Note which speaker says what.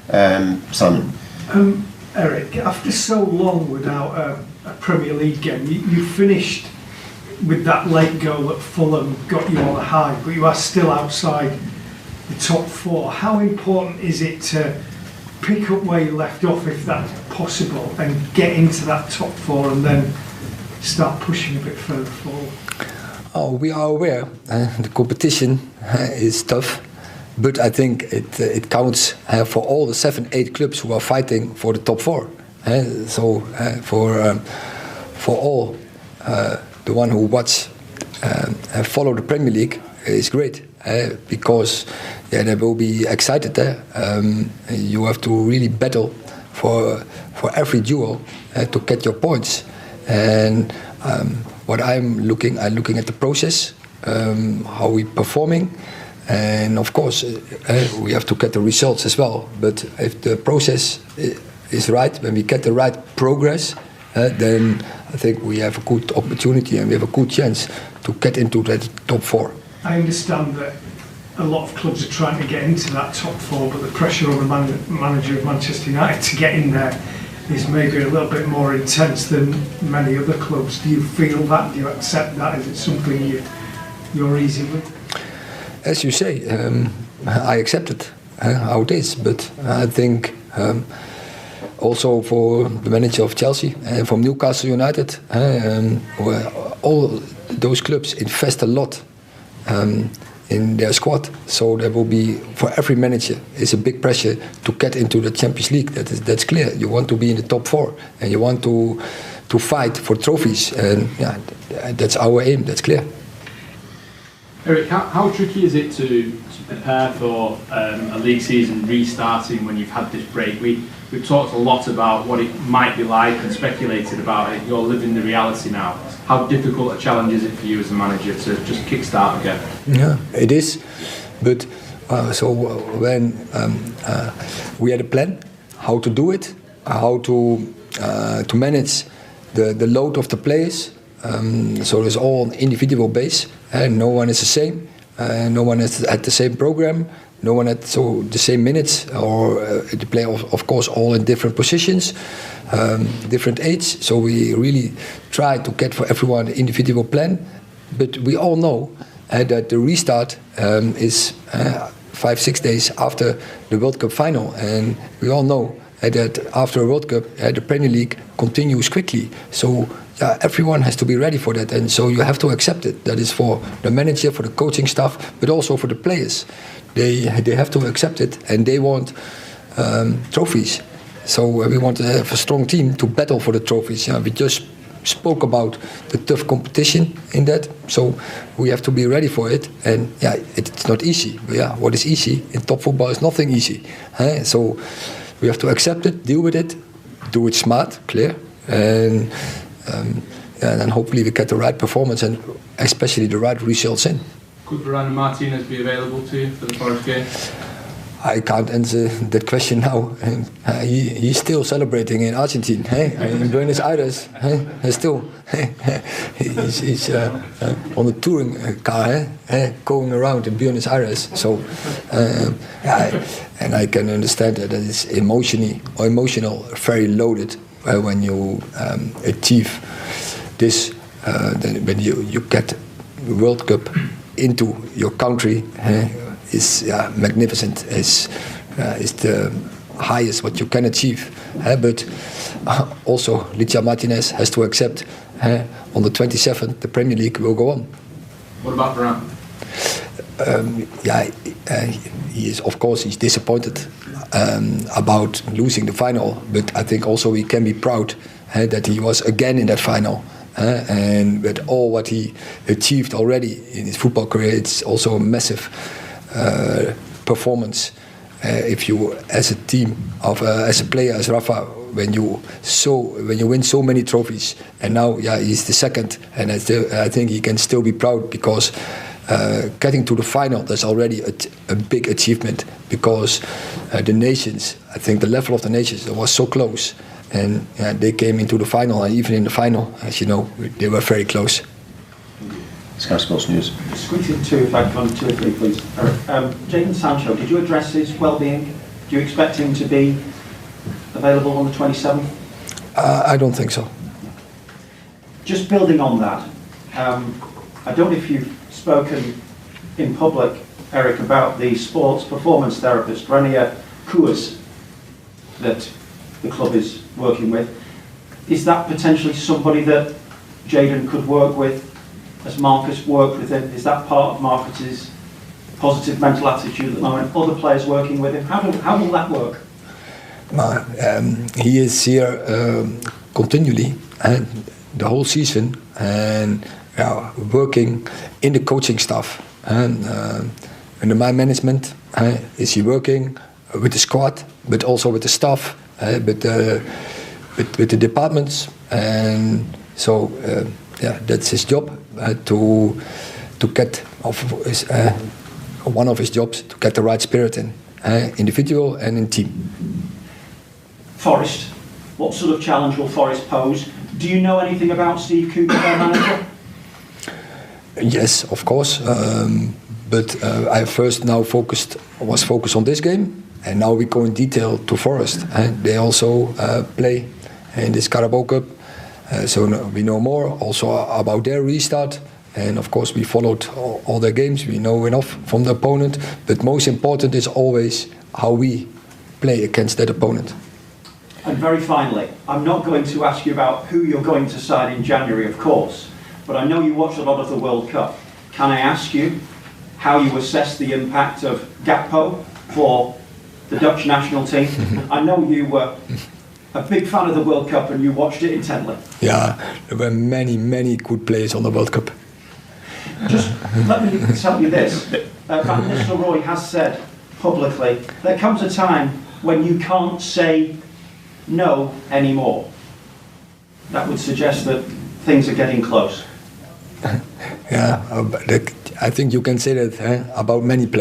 Speaker 1: Simon.
Speaker 2: Eric, after so long without a Premier League game, you finished with that late goal at Fulham, got you on a high, but you are still outside the top four. How important is it to pick up where you left off, if that's possible, and get into that top four and then start pushing a bit further forward?
Speaker 3: Oh, we are aware the competition is tough, but I think it counts for all the 7-8 clubs who are fighting for the top four. So for all the one who watch follow the Premier League is great, because they will be excited. You have to really battle for every duel to get your points. And what I'm looking at the process, how we performing, and of course we have to get the results as well. But if the process is right, when we get the right progress, then I think we have a good opportunity and we have a good chance to get into that top four.
Speaker 2: I understand that a lot of clubs are trying to get into that top four, but the pressure on the manager of Manchester United to get in there is maybe a little bit more intense than many other clubs. Do you feel that? Do you accept that? Is it something you're easy with?
Speaker 3: As you say, I accept it how it is, but I think also for the manager of Chelsea and from Newcastle United, where all those clubs invest a lot in their squad, so there will be, for every manager, is a big pressure to get into the Champions League. That's clear. You want to be in the top four, and you want to fight for trophies, and that's our aim. That's clear.
Speaker 4: Eric, how tricky is it to prepare for a league season restarting when you've had this break? We've talked a lot about what it might be like and speculated about it. You're living the reality now. How difficult a challenge is it for you as a manager to just kickstart again?
Speaker 3: Yeah, it is. But so when we had a plan how to do it, how to manage the load of the players. So it's all on individual base, and no one is the same. No one is at the same program. No one had the same minutes, or they play of course all in different positions, different age. So we really try to get for everyone an individual plan. But we all know that the restart is 5-6 days after the World Cup final, and we all know that after a World Cup, the Premier League continues quickly. So everyone has to be ready for that, and so you have to accept it. That is for the manager, for the coaching staff, but also for the players. They have to accept it, and they want trophies. So we want to have a strong team to battle for the trophies. We just spoke about the tough competition in that, so we have to be ready for it. And it's not easy. But what is easy in top football is nothing easy. So we have to accept it, deal with it, do it smart, clear, and then hopefully we get the right performance and especially the right results in.
Speaker 4: Could Varane and Martinez be available to you for the Forest game?
Speaker 3: I can't answer that question now. He's still celebrating in Argentina, in Buenos Aires. Still, he's on a touring car, going around in Buenos Aires. So, and I can understand that it's emotional, very loaded when you achieve this. When you get the World Cup into your country. Is magnificent. Is the highest what you can achieve. But also, Licha Martinez has to accept on the 27th the Premier League will go on.
Speaker 4: What about Varane?
Speaker 3: He is, of course, he's disappointed about losing the final. But I think also he can be proud that he was again in that final. And with all what he achieved already in his football career, it's also a massive performance. If you, as a team, as a player, as Rafa, when you win so many trophies, and now he's the second, and I think he can still be proud because getting to the final, that's already a big achievement because the nations, I think the level of the nations was so close, and they came into the final, and even in the final, as you know, they were very close.
Speaker 1: Sky Sports News.
Speaker 5: Squeeze in two, if I can, 2 or 3, please. Jadon Sancho, did you address his well-being Do you expect him to be available on the 27th?
Speaker 3: I don't think so.
Speaker 5: Just building on that, I don't know if you've spoken in public, Eric, about the sports performance therapist, Rania Kouas, that the club is working with. Is that potentially somebody that Jayden could work with, as Marcus worked with him? Is that part of Marcus's positive mental attitude at the moment? Other players working with him? How will that work?
Speaker 3: He is here continually and the whole season, and working in the coaching staff and in the man management. Is he working with the squad, but also with the staff, with the departments, and so that's his job to get one of his jobs to get the right spirit in individual and in team.
Speaker 5: Forest, what sort of challenge will Forest pose? Do you know anything about Steve Cooper, their manager?
Speaker 3: Yes, of course, but I first now was focused on this game, and now we go in detail to Forest. They also play in this Carabao Cup, so we know more also about their restart. And of course, we followed all their games. We know enough from the opponent, but most important is always how we play against that opponent.
Speaker 5: And very finally, I'm not going to ask you about who you're going to sign in January, of course, but I know you watch a lot of the World Cup. Can I ask you how you assess the impact of Gakpo for the Dutch national team? I know you were a big fan of the World Cup and you watched it intently.
Speaker 3: Yeah, there were many good players on the World Cup.
Speaker 5: Just let me tell you this. Van Nistelrooy has said publicly, there comes a time when you can't say no anymore. That would suggest that things are getting close.
Speaker 3: Yeah, I think you can say that about many players.